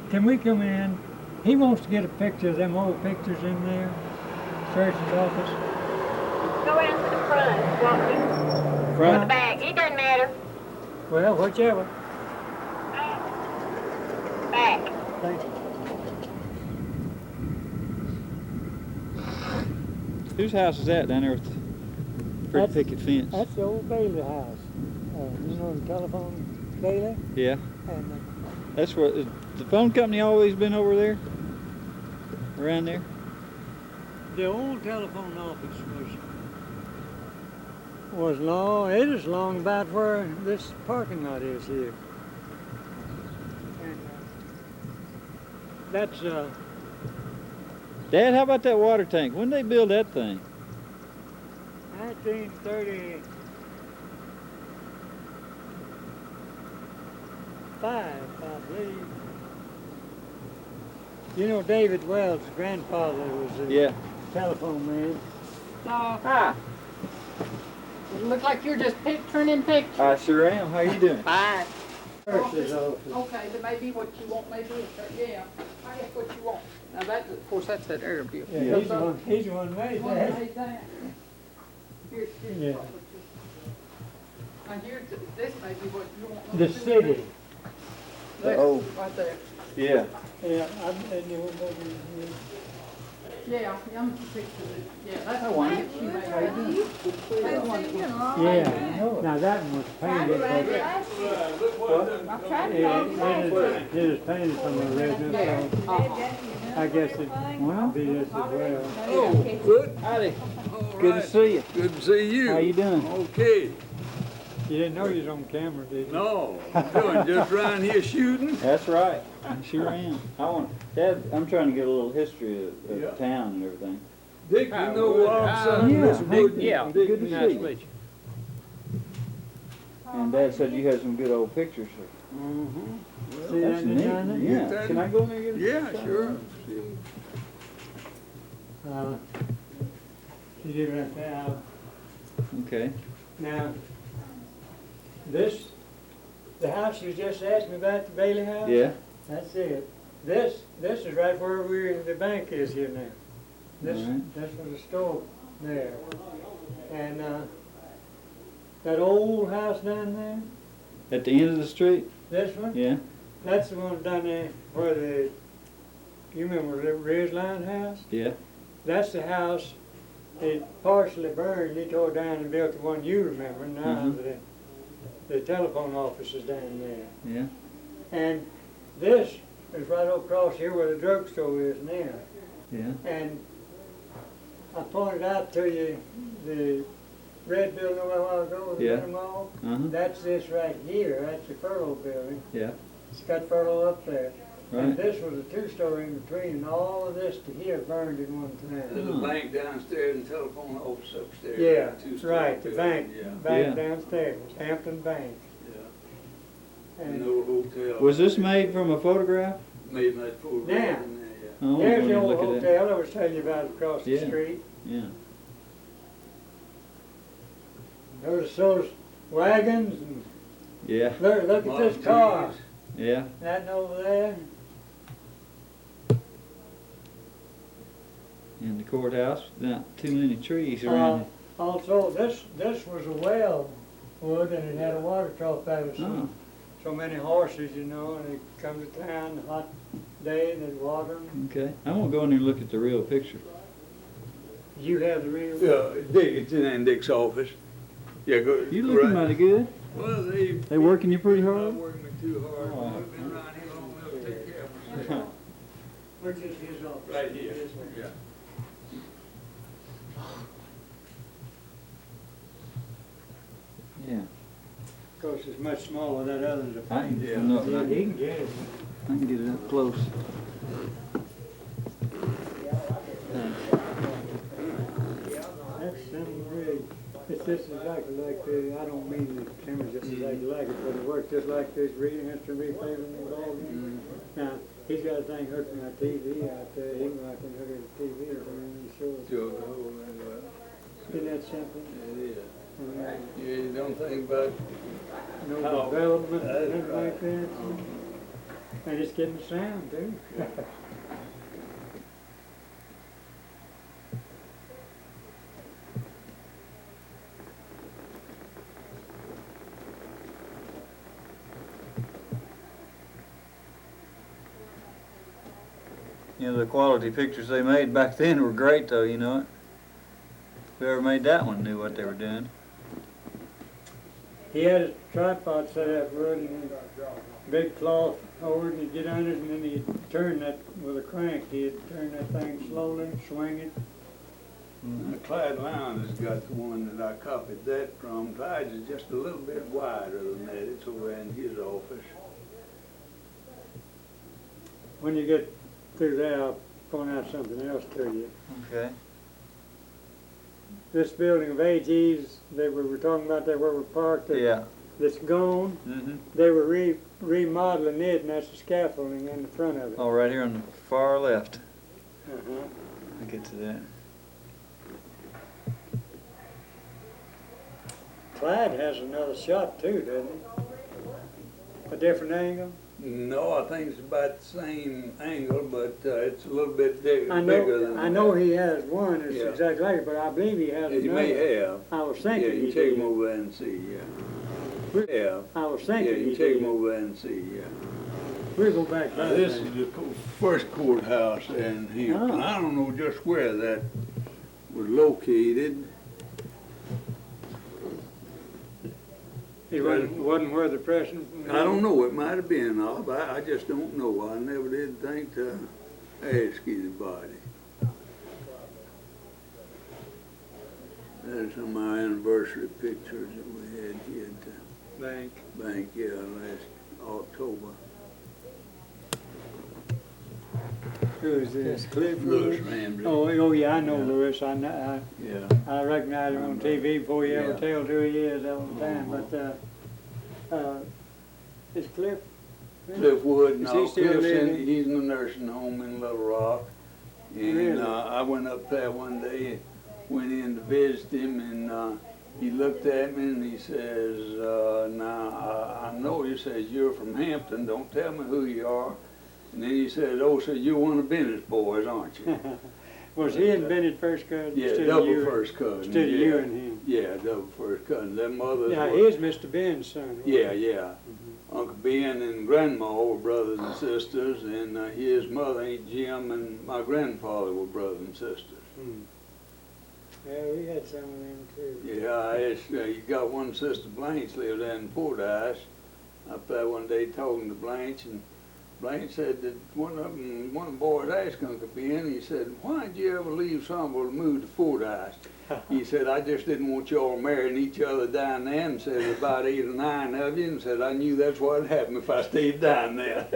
Can we come in? He wants to get a picture of them old pictures in there. Sheriff's office. Go around to the front, walk me. Front? Or the back, it doesn't matter. Well, whichever. Back. Thank you. Whose house is that down there with the pretty picket fence? That's the old Bailey house. You know the telephone Bailey? Yeah. And That's what, the phone company always been over there? Around there? the old telephone office was long, it is long about where this parking lot is here. And that's, Dad, how about that water tank? When did they build that thing? 1935, I believe. You know David Wells' grandfather was a telephone man. Hi. You look like you're just turning pictures. I sure am. How you doing? Fine. Nurse's office. Okay, that may be what you want, maybe. Yeah, I guess what you want. Now that, of course, that's that air bill. Yeah, he's the one who made One that. made that. Here's Yeah. Now here's, this may be what you want. The city. There, Oh. right there. Yeah. Yeah, I knew what Yeah, I'm picture it. Yeah, that's the I one want that she made. That's one. Yeah, now that one was painted, but I tried to it is painted from the original, so I guess it will be this as well. Oh, good. Howdy. All Good right. to see you. Good to see you. How you doing? Okay. You didn't know you was on camera, did you? No, I'm doing just around here shooting. That's right. I sure am. Dad, I'm trying to get a little history of Yeah. town and everything. Dick, you know son, Yeah. Mr. Wood? Yeah. Dick, Good to see you. And Dad said you had some good old pictures. Mm-hmm. See That's that neat. design there? Yeah. Can I go in there and get a Yeah, picture? sure. You did right there. Okay. Now, the house you just asked me about, the Bailey house? Yeah. That's it. This is right where the bank is here now. This was the store there. And that old house down there, At the end of the street? this one, Yeah. that's the one down there where you remember the Ridgeline house? Yeah. That's the house that partially burned. He tore down and built the one you remember. Now the telephone office is down there. Yeah. And this is right across here where the drugstore is now. Yeah. And I pointed out to you the red building a while ago, the Yeah. Winter Mall. Uh-huh. That's this right here. That's the Furlough building. Yeah. It's got Furlough up there. And Right. this was a two-story in between, and all of this to here burned in one There's time. a bank downstairs and telephone office upstairs. Yeah, Two-story right, the building, bank, Yeah, bank Yeah. downstairs, Hampton Bank. yeah. And An old hotel. Was this made from a photograph? Made that photograph Now. in there, Oh, there's I the wanna old look at that. hotel I was telling you about across the Yeah. street. Yeah. There's those wagons, and Yeah. look at this car, Yeah. that over there. In the courthouse, not too many trees around it. Also, this was a well wood, and it had a water trough out of Oh. so many horses, you know, and they come to town, a hot day, and they'd water them. Okay. I'm gonna go in there and look at the real picture. You have the real. Yeah, Dick, it's in Dick's office. Yeah, go. You looking right. mighty good. Well, They working you pretty not hard? working me too hard. Oh. I've been around here long enough to take care of myself. Which is his office. Right here, This one. yeah. Yeah. Of course, it's much smaller than others. I can, Yeah. no, He can get it. I can get it up close. That's something really, it's just exactly like the, I don't mean the camera's just exactly like it, but it works just like this reading instrument replay involved in. Now, he's got a thing hooking our TV out there, he can hook it to the TV or something, he shows. Joe, the whole thing, Isn't that something? it is. And Yeah, you don't think about No Oh, development, that's anything like right. that. And it's getting sound too. You know, the quality pictures they made back then were great though, you know it. Whoever made that one knew what they were doing. He had a tripod set up wood and a big cloth over it, and he'd get under it, and then he'd turn that with a crank. He'd turn that thing slowly, swing it. Clyde Lowndes has got the one that I copied that from. Clyde's is just a little bit wider than that. It's over in his office. When you get through there, I'll point out something else to you. Okay. This building of AG's that we were talking about there where we parked, Yeah. that's gone, Mm-hmm. they were remodeling it, and that's the scaffolding in the front of it. Oh, right here on the far left. Uh-huh. I'll get to that. Clyde has another shot too, doesn't he? A different angle? No, I think it's about the same angle, but it's a little bit bigger I than know that. he has one that's Yeah. exactly like it, but I believe he has Yeah, he another. may have. I was Yeah, thinking you he can take did. him over there and see, yeah. Yeah. I was Yeah, thinking you he can take him did. over there and see, yeah. We'll go back there. This is the first courthouse in Hampton. Oh. I don't know just where that was located. He wasn't where the president. I don't know, it might have been, Obb. I just don't know. I never did think to ask anybody. There's some of my anniversary pictures that we had here at Bank. the bank, yeah, last October. Who is this? Cliff Louis Ramsey. Oh, yeah, I know Yeah. Lewis. Yeah. I recognize him on TV before you ever Yeah. tell who he is all the time. But is Cliff? Cliff Wood, Is no, he still Cliff's living? he's in the nursing home in Little Rock. And Really? I went up there one day, went in to visit him, and he looked at me and he says, now, I know, he says, you're from Hampton, don't tell me who you are. And then he said, oh, so you're one of Bennett's boys, aren't you? Was he and Bennett first cousin? Yeah, instead of double you? first cousin. Instead of yeah. you and him. Yeah, double first cousin. Their mothers Now, were, here's Mr. Ben's son. wasn't yeah, he? yeah. Uncle Ben and Grandma were brothers and sisters, and his mother, Aunt Jim, and my grandfather were brothers and sisters. Hmm. Yeah, we had some of them too. Yeah, I asked, you got one sister, Blanche, lived there in Fordyce. Up there one day talking to Blanche, and Blanche said that one of the boys asked Uncle Ben, he said, why did you ever leave Somerville to move to Fordyce? He said, I just didn't want y'all marrying each other down there, and said about 8 or 9 of you, and said, I knew that's what'd happen if I stayed down there.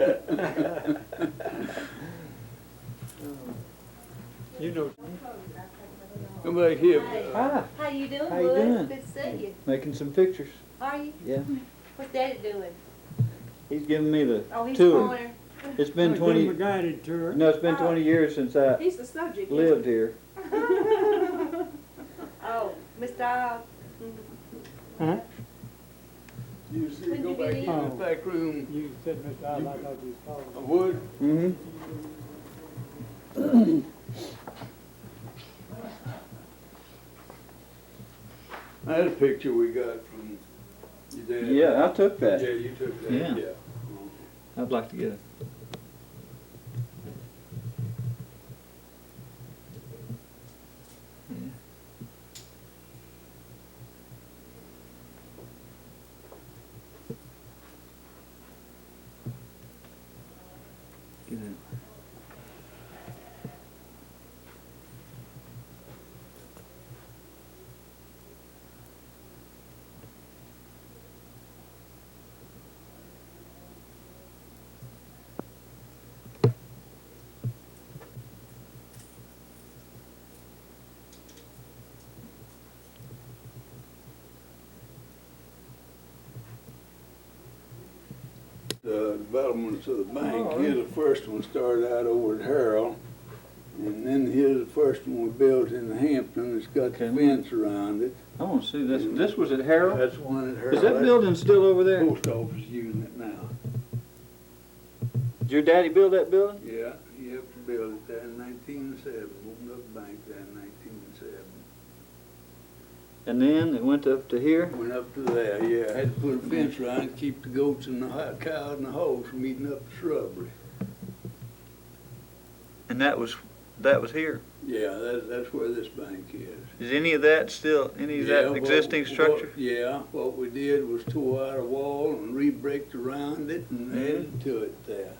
You know. Come back here. Hi. How you doing, How you Bud? doing? Good to see you. Making some pictures. Are you? Yeah. What's Daddy doing? He's giving me the Oh, he's tour. pointer. It's been Give him a 20. guided tour. No, it's been 20 years since I He's the subject. lived here. Oh, Mr. Obb. Huh? You see, When go you back get in in? the back room. You said Mr. Obb, I thought you was calling. Wood? Mm-hmm. That's a picture we got from your dad. Yeah, I took Yeah, that. you took that, Yeah. yeah. I'd like to get it. Get it. The developments of the bank, Oh, here the first one started out over at Harold. And then here's the first one we built in Hampton. It's got the fence around it. I want to see this. This was at Harold? That's one at Harold. Is that building still over there? Post office using it now. Did your daddy build that building? Yeah, he helped to build it there in 1907. Opened up the bank there in 1907. And then it went up to here? Went up to there, yeah. Had to put a fence around it to keep the goats and the cows and the hogs from eating up the shrubbery. And that was here? Yeah, that's where this bank is. Is any of that still, any of that existing structure? What we did was tore out a wall and re-bricked around it and added to it there.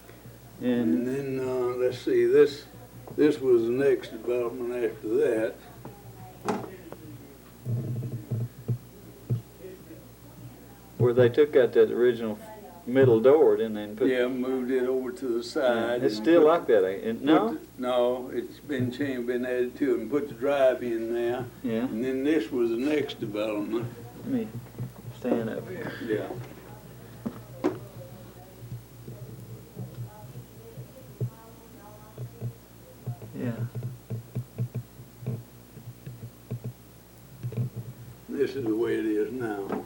And then, let's see, this was the next development after that. Where they took out that original middle door, didn't they? And put, Yeah, moved it over to the side. it's and still put- like that, ain't it? No? No, it's been changed, been added to it and put the drive in there. Yeah. And then this was the next development. Let me stand up here. Yeah. Yeah. This is the way it is now.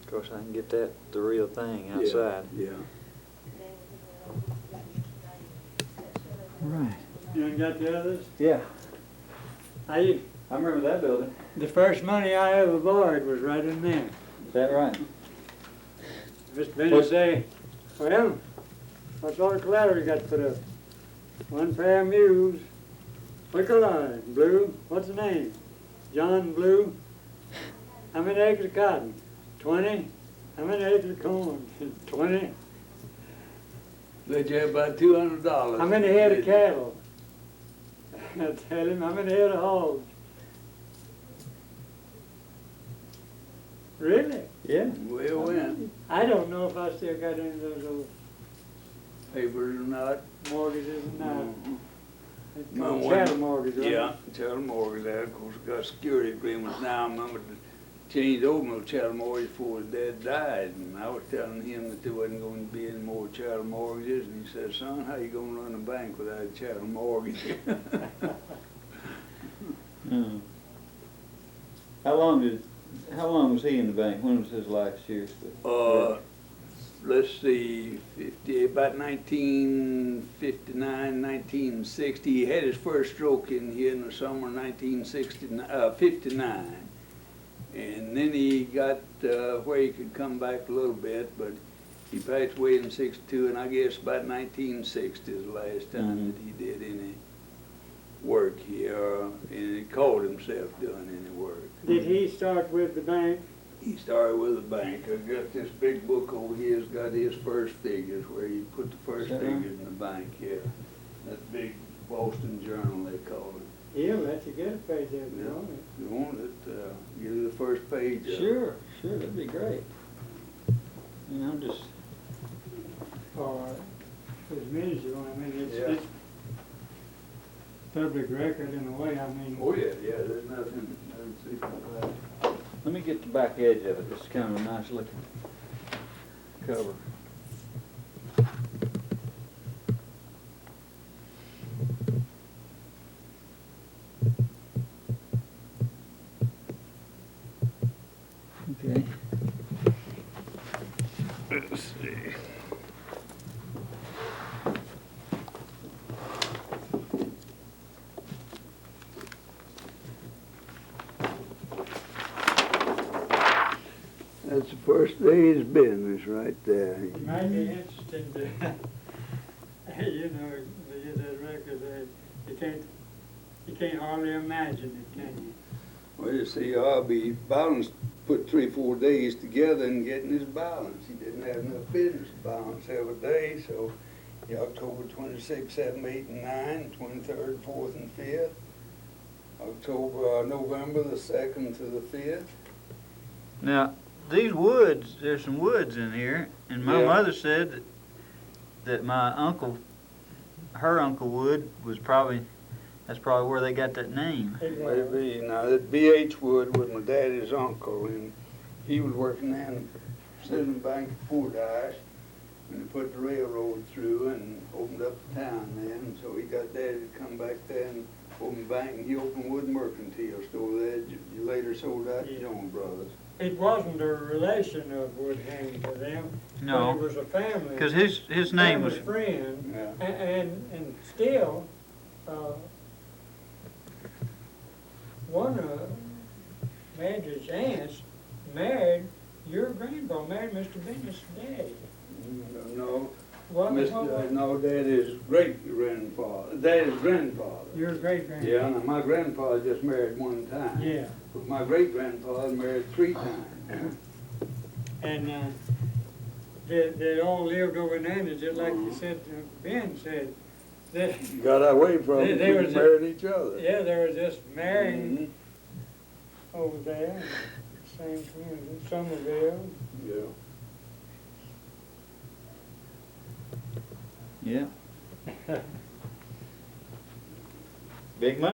Of course, I can get that, the real thing, outside. Yeah. Right. You ain't got the others? Yeah. I remember that building. The first money I ever borrowed was right in there. Is that right? Mr. Benny say, well, what sort of collateral you got to put up? One pair of mules, wicker line, blue, what's the name? John Blue. How many acres of cotton? 20. How many acres of corn? 20. Let you have about $200. How many head of cattle? I tell him, how many head of hogs? Really? Yeah. Way it went. I don't know if I still got any of those old Papers or not. mortgages or not. It's No, called one- chattel mortgage, right? Yeah, chattel mortgage. That, of course, got security agreements now. I remember to change over my chattel mortgage before his dad died. And I was telling him that there wasn't going to be any more chattel mortgages. And he said, son, how you going to run a bank without a chattel mortgage? Mm. How long was he in the bank? When was his last year? Let's see, about 1959, 1960. He had his first stroke in here in the summer of 59. And then he got where he could come back a little bit, but he passed away in 62, and I guess about 1960 is the last time that he did any work here, and he called himself doing any work. Did he start with the bank? He started with a bank. I got this big book over here. It's got his first figures, where he put the first figures in the bank, yeah. That big Boston Journal, they call it. He'll let you get a page of it, Yeah. won't If you want it, give you the first page of it. Sure, that'd be great. You know, just, Or as many as you want. I mean, Yeah. it's public record in a way, I mean. Oh, yeah, there's nothing secret about it. let me get the back edge of it. It's kind of a nice looking cover. Okay. Let's see. That's the first day's business right there. It might be interesting to, you know, to get that record, you can't hardly imagine it, can you? Well, you see, Obb balanced, put 3-4 days together in getting his balance. He didn't have enough business to balance every day, so October 26th, 7th, 8th, and 9th, 23rd, 4th, and 5th. November the 2nd to the 5th. Now, these woods, there's some woods in here, and my Yeah. mother said that my uncle, her Uncle Wood, was probably, that's probably where they got that name. Maybe. Now, that B.H. Wood was my daddy's uncle, and he was working in the Citizen Bank of Fordyce. when they put the railroad through and opened up the town then, so he got Daddy to come back there and open a bank, and he opened Wood Mercantile store there. You later sold out to Yeah. Jones Brothers. It wasn't a relation of Woodham to them. No. But it was a family. Because his name was, Friend, Yeah. and still, one of Madge's aunts married your grandpa, married Mr. Bennett's daddy. No, What, no, Daddy's great-grandfather, Daddy's grandfather. Your great grandpa? Yeah, now my grandfather just married one time. Yeah, But my great-grandfather married 3 times. and, they all lived over in Andes, just like you said, Ben said. They, Got away from They- them, they we was- married each other. yeah, they were just marrying Mhm. over there, same community, Somerville. Yeah. yeah. Big money.